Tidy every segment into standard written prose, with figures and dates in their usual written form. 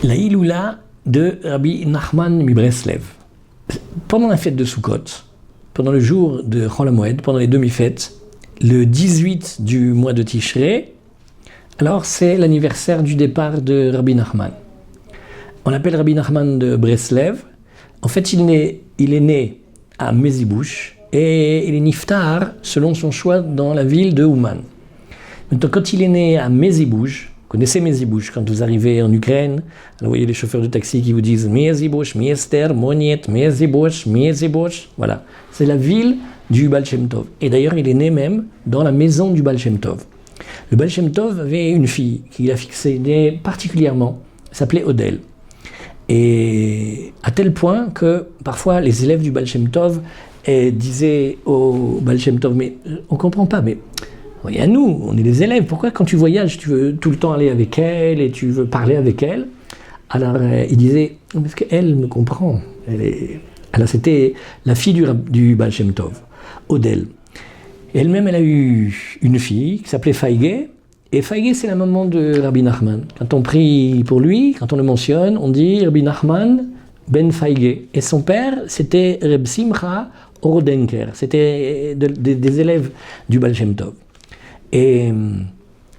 La Iloula de Rabbi Nachman Mibreslev. Pendant la fête de Sukkot, pendant le jour de Chol HaMoed, pendant les demi-fêtes, le 18 du mois de Tishrei, alors c'est l'anniversaire du départ de Rabbi Nachman. On l'appelle Rabbi Nachman de Breslev. En fait, il est né à Mezibouch et il est niftar selon son choix dans la ville de Ouman. Maintenant, quand il est né à Mezibouch, vous connaissez Mezibouch, quand vous arrivez en Ukraine, alors vous voyez les chauffeurs de taxi qui vous disent Mezibouch, Miester, Moniet, Mezibouch, Mezibouch. Voilà, c'est la ville du Baal Shem Tov. Et d'ailleurs, il est né même dans la maison du Baal Shem Tov. Le Baal Shem Tov avait une fille qu'il a fixée particulièrement, elle s'appelait Odel. Et à tel point que parfois les élèves du Baal Shem Tov disaient au Baal Shem Tov, mais on ne comprend pas, mais voyez, à nous, on est des élèves, pourquoi quand tu voyages, tu veux tout le temps aller avec elle et tu veux parler avec elle? Alors il disait, parce qu'elle me comprend, alors c'était la fille du Baal Shem Tov, Odel. Et elle-même, elle a eu une fille qui s'appelait Faïgé, et Faïgé, c'est la maman de Rabbi Nachman. Quand on prie pour lui, quand on le mentionne, on dit Rabbi Nachman ben Faïgé. Et son père, c'était Reb Simcha Orodenker, c'était des élèves du Baal Shem Tov. Et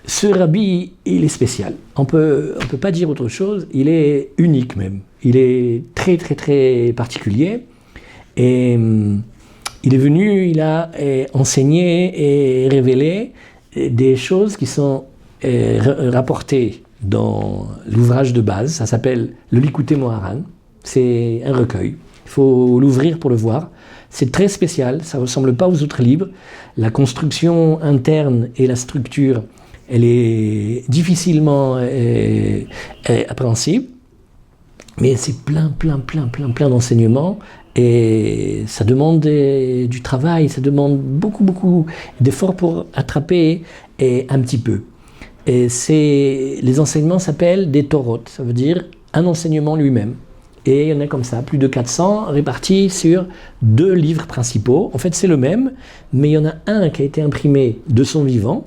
ce rabbi, il est spécial. On peut pas dire autre chose, il est unique même. Il est très très très particulier. Et il est venu, il a enseigné et révélé des choses qui sont rapportées dans l'ouvrage de base. Ça s'appelle le Likutei Moharan. C'est un recueil. Il faut l'ouvrir pour le voir. C'est très spécial, ça ne ressemble pas aux autres livres. La construction interne et la structure, elle est difficilement appréhensible, mais c'est plein d'enseignements et ça demande du travail, ça demande beaucoup d'efforts pour attraper un petit peu. Et les enseignements s'appellent des Torot, ça veut dire un enseignement lui-même. Et il y en a comme ça, plus de 400 répartis sur 2 livres principaux. En fait, c'est le même, mais il y en a un qui a été imprimé de son vivant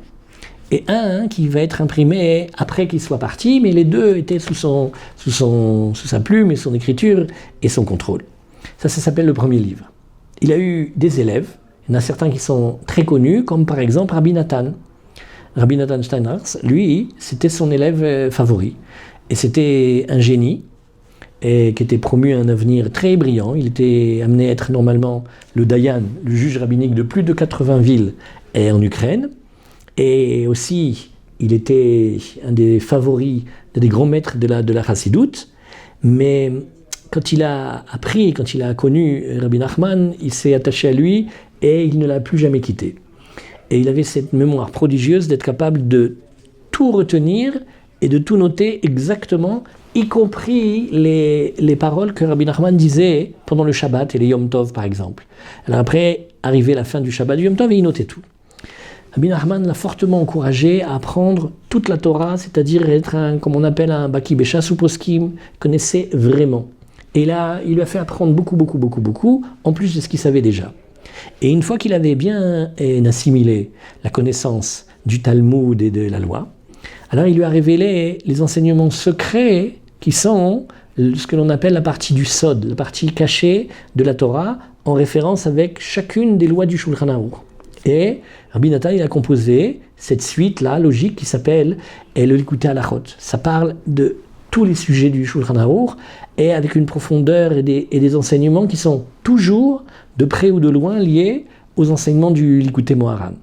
et un qui va être imprimé après qu'il soit parti, mais les deux étaient sous sa plume et son écriture et son contrôle. Ça s'appelle le premier livre. Il a eu des élèves, il y en a certains qui sont très connus, comme par exemple Rabbi Nathan. Rabbi Nathan Steinhartz, lui, c'était son élève favori. Et c'était un génie, et qui était promu à un avenir très brillant. Il était amené à être normalement le Dayan, le juge rabbinique de plus de 80 villes en Ukraine. Et aussi, il était un des favoris, des grands maîtres de la Chassidoute. Mais quand il a appris, quand il a connu Rabbi Nachman, il s'est attaché à lui et il ne l'a plus jamais quitté. Et il avait cette mémoire prodigieuse d'être capable de tout retenir et de tout noter exactement, y compris les paroles que Rabbi Nachman disait pendant le Shabbat et les Yom Tov, par exemple. Alors après, arrivait la fin du Shabbat du Yom Tov et il notait tout. Rabbi Nachman l'a fortement encouragé à apprendre toute la Torah, c'est-à-dire être comme on appelle un Baki Beshas ou Poskim, connaissait vraiment. Et là, il lui a fait apprendre beaucoup, en plus de ce qu'il savait déjà. Et une fois qu'il avait bien assimilé la connaissance du Talmud et de la loi, alors il lui a révélé les enseignements secrets qui sont ce que l'on appelle la partie du Sod, la partie cachée de la Torah, en référence avec chacune des lois du Shulchan Aruch. Et Rabbi Nathan, il a composé cette suite-là, logique, qui s'appelle le Likutei Halachot. Ça parle de tous les sujets du Shulchan Aruch, et avec une profondeur et des enseignements qui sont toujours, de près ou de loin, liés aux enseignements du Likutei Moharan.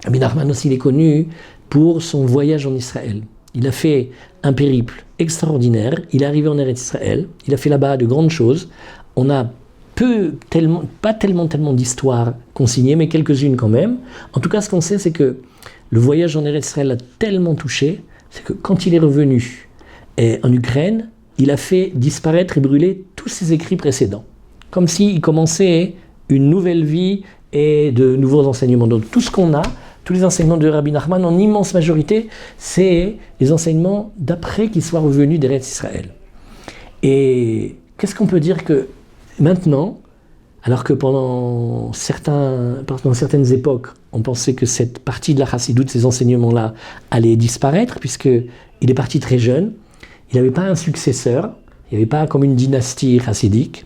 Rabbi Nachman aussi, il est connu pour son voyage en Israël. Il a fait un périple extraordinaire, il est arrivé en Eretz Israël, il a fait là-bas de grandes choses. On a pas tellement d'histoires consignées, mais quelques-unes quand même. En tout cas, ce qu'on sait, c'est que le voyage en Eretz Israël l'a tellement touché, c'est que quand il est revenu en Ukraine, il a fait disparaître et brûler tous ses écrits précédents. Comme s'il commençait une nouvelle vie et de nouveaux enseignements. Donc tout ce qu'on a, tous les enseignements de Rabbi Nachman, en immense majorité, c'est les enseignements d'après qu'il soit revenu d'Eretz Israël. Et qu'est-ce qu'on peut dire que maintenant, alors que pendant certaines époques, on pensait que cette partie de la Chassidoute, ces enseignements-là, allaient disparaître, puisqu'il est parti très jeune, il n'avait pas un successeur, il n'y avait pas comme une dynastie chassidique.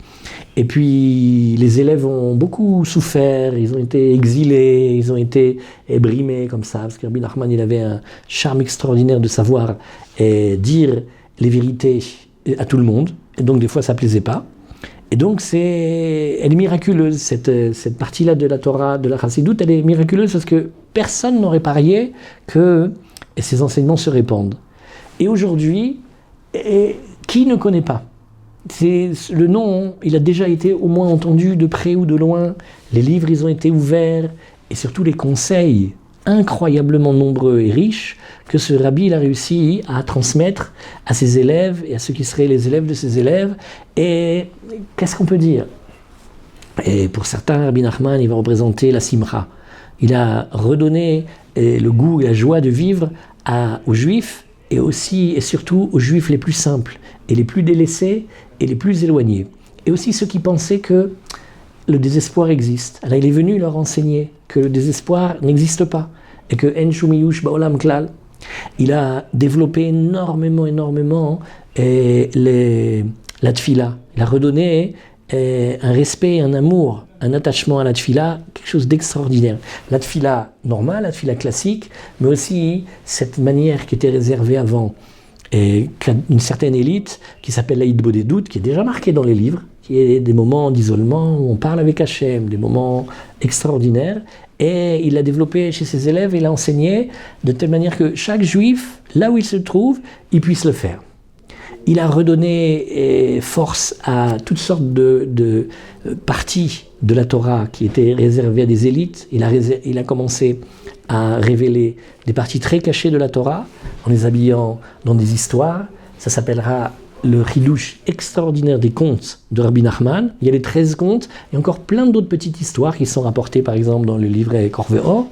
Et puis les élèves ont beaucoup souffert, ils ont été exilés, ils ont été brimés comme ça, parce que Rabbi Nachman, il avait un charme extraordinaire de savoir dire les vérités à tout le monde, et donc des fois ça ne plaisait pas. Et donc elle est miraculeuse, cette partie-là de la Torah, de la Chassidoute, elle est miraculeuse parce que personne n'aurait parié que ces enseignements se répandent. Et aujourd'hui, qui ne connaît pas ? Le nom, il a déjà été au moins entendu de près ou de loin, les livres, ils ont été ouverts, et surtout les conseils incroyablement nombreux et riches que ce rabbi il a réussi à transmettre à ses élèves et à ceux qui seraient les élèves de ses élèves. Et qu'est-ce qu'on peut dire ? Et pour certains, Rabbi Nachman, il va représenter la simcha. Il a redonné le goût et la joie de vivre aux Juifs, et aussi et surtout aux Juifs les plus simples, et les plus délaissés, et les plus éloignés. Et aussi ceux qui pensaient que le désespoir existe. Alors il est venu leur enseigner que le désespoir n'existe pas, et que En Shumiyush Ba'olam Klal. Il a développé énormément la tfila. Il a redonné un respect, un amour, un attachement à la tfila, quelque chose d'extraordinaire. La tfila normale, la tfila classique, mais aussi cette manière qui était réservée avant, et une certaine élite qui s'appelle la Hitbodedut, qui est déjà marquée dans les livres, qui est des moments d'isolement où on parle avec Hachem, des moments extraordinaires, et il l'a développé chez ses élèves, il l'a enseigné de telle manière que chaque juif, là où il se trouve, il puisse le faire. Il a redonné force à toutes sortes de parties de la Torah qui étaient réservées à des élites. Il a commencé à révéler des parties très cachées de la Torah en les habillant dans des histoires. Ça s'appellera le Chidush extraordinaire des contes de Rabbi Nachman. Il y a les 13 contes et encore plein d'autres petites histoires qui sont rapportées par exemple dans le livret Korveor.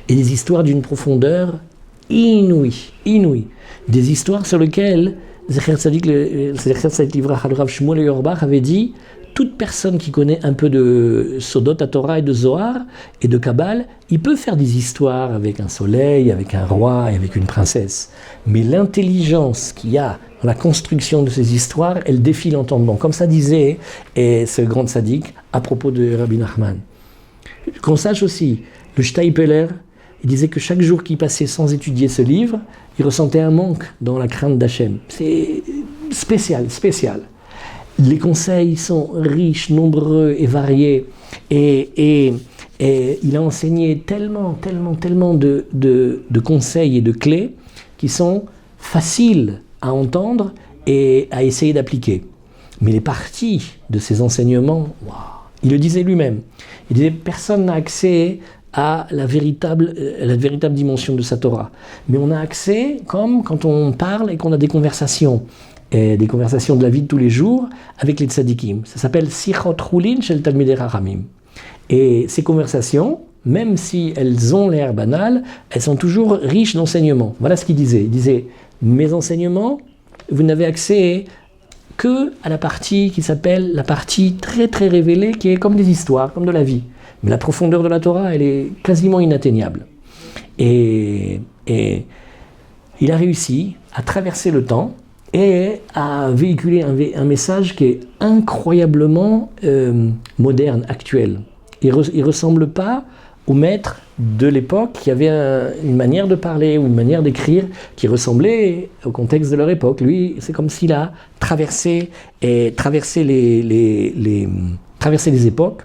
Et des histoires d'une profondeur inouïe. Des histoires sur lesquelles Zecher Tzadik Livrach Rav Shmuel Auerbach avait dit: toute personne qui connaît un peu de Sodot HaTorah et de Zohar et de Kabbale, il peut faire des histoires avec un soleil, avec un roi et avec une princesse. Mais l'intelligence qu'il y a dans la construction de ces histoires, elle défie l'entendement. Comme ça disait ce grand tzaddik à propos de Rabbi Nachman. Qu'on sache aussi, le Steipeler, il disait que chaque jour qu'il passait sans étudier ce livre, il ressentait un manque dans la crainte d'Hachem. C'est spécial. Les conseils sont riches, nombreux et variés. Et il a enseigné tellement de conseils et de clés qui sont faciles à entendre et à essayer d'appliquer. Mais les parties de ces enseignements, wow, il le disait lui-même. Il disait personne n'a accès à la véritable dimension de sa Torah. Mais on a accès comme quand on parle et qu'on a des conversations de la vie de tous les jours avec les tzadikim. Ça s'appelle Sichot Chulin shel Talmidei Chachamim. Et ces conversations, même si elles ont l'air banales, elles sont toujours riches d'enseignements. Voilà ce qu'il disait. Il disait, mes enseignements, vous n'avez accès que à la partie qui s'appelle la partie très très révélée, qui est comme des histoires, comme de la vie. Mais la profondeur de la Torah, elle est quasiment inatteignable. Et il a réussi à traverser le temps et à véhiculer un message qui est incroyablement moderne, actuel. Il ne ressemble pas au maître de l'époque qui avait une manière de parler ou une manière d'écrire qui ressemblait au contexte de leur époque. Lui, c'est comme s'il a traversé les époques.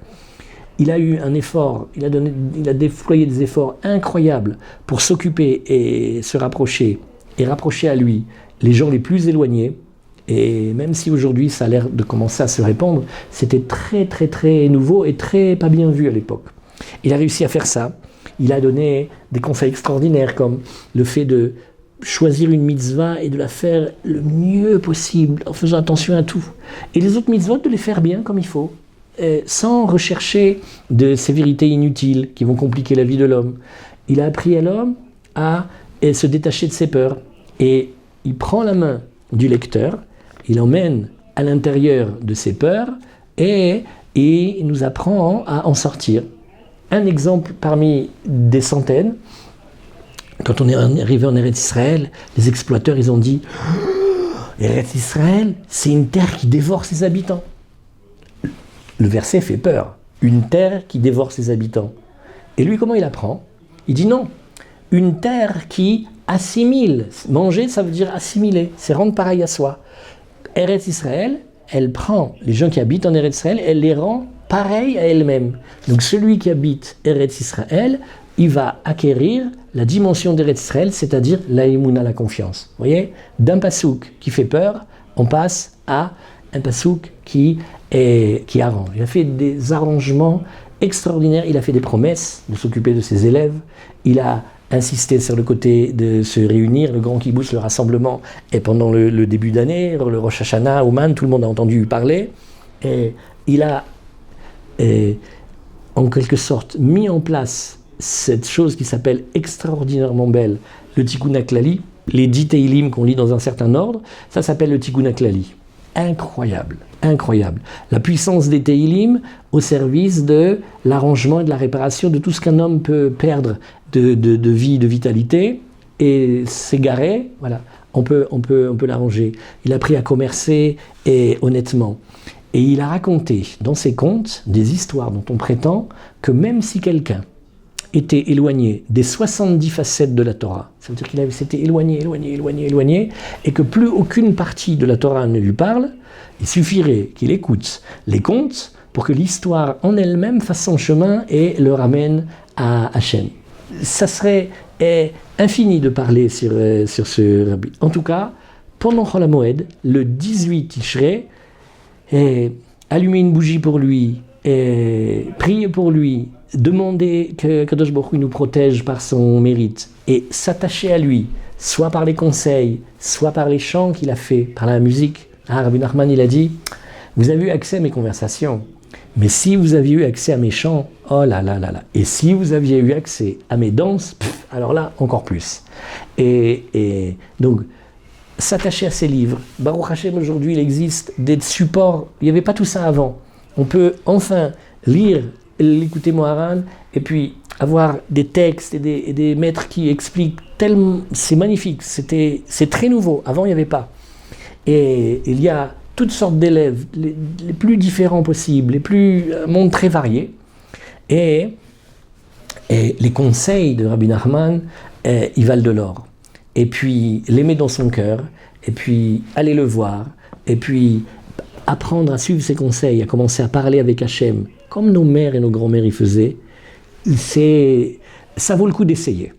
Il a eu un effort, il a déployé des efforts incroyables pour s'occuper et se rapprocher, et rapprocher à lui les gens les plus éloignés. Et même si aujourd'hui ça a l'air de commencer à se répandre, c'était très nouveau et très pas bien vu à l'époque. Il a réussi à faire ça. Il a donné des conseils extraordinaires comme le fait de choisir une mitzvah et de la faire le mieux possible en faisant attention à tout. Et les autres mitzvot, de les faire bien comme il faut. Sans rechercher de sévérités inutiles qui vont compliquer la vie de l'homme. Il a appris à l'homme à se détacher de ses peurs. Et il prend la main du lecteur, il l'emmène à l'intérieur de ses peurs et il nous apprend à en sortir. Un exemple parmi des centaines, quand on est arrivé en Eretz Israël, les exploiteurs, ils ont dit Eretz Israël, c'est une terre qui dévore ses habitants. Le verset fait peur. Une terre qui dévore ses habitants. Et lui, comment il apprend? Il dit non. Une terre qui assimile. Manger, ça veut dire assimiler. C'est rendre pareil à soi. Eretz Israël, elle prend les gens qui habitent en Eretz Israël, elle les rend pareils à elle-même. Donc celui qui habite Eretz Israël, il va acquérir la dimension d'Eretz Israël, c'est-à-dire la émouna, la confiance. Vous voyez? D'un pasouk qui fait peur, on passe à un pasouk qui arrange. Il a fait des arrangements extraordinaires, il a fait des promesses de s'occuper de ses élèves, il a insisté sur le côté de se réunir, le grand kibbutz, le rassemblement, et pendant le début d'année, le Rosh Hashanah, Ouman, tout le monde a entendu parler, et il a en quelque sorte mis en place cette chose qui s'appelle extraordinairement belle, le Tikkun HaKlali, les 10 Teilim qu'on lit dans un certain ordre, ça s'appelle le Tikkun HaKlali. Incroyable, incroyable. La puissance des Teilim au service de l'arrangement et de la réparation de tout ce qu'un homme peut perdre de vie, de vitalité, et s'égarer, voilà, on peut l'arranger. Il a appris à commercer et honnêtement. Et il a raconté dans ses contes des histoires dont on prétend que même si quelqu'un était éloigné des 70 facettes de la Torah, ça veut dire qu'il s'était éloigné, et que plus aucune partie de la Torah ne lui parle, il suffirait qu'il écoute les contes pour que l'histoire en elle-même fasse son chemin et le ramène à Hachem. Ça serait infini de parler sur ce rabbi. En tout cas, pendant Chol HaMoed, le 18 Tishrei, allumer une bougie pour lui, prier pour lui, demander que Kadosh Baruch Hu nous protège par son mérite et s'attacher à lui, soit par les conseils, soit par les chants qu'il a fait, par la musique. Rabbi Nachman, il a dit, vous avez eu accès à mes conversations, mais si vous aviez eu accès à mes chants, oh là là là là, et si vous aviez eu accès à mes danses, alors là, encore plus. Et donc, s'attacher à ces livres. Baruch Hashem, aujourd'hui, il existe des supports, il n'y avait pas tout ça avant. On peut enfin lire l'écouter Moharan, et puis avoir des textes et des maîtres qui expliquent tellement, c'est magnifique, c'est très nouveau, avant il n'y avait pas. Et il y a toutes sortes d'élèves, les plus différents possibles, un monde très varié, et les conseils de Rabbi Nachman, ils valent de l'or. Et puis l'aimer dans son cœur, et puis aller le voir, et puis apprendre à suivre ses conseils, à commencer à parler avec Hachem, comme nos mères et nos grands-mères y faisaient, ça vaut le coup d'essayer.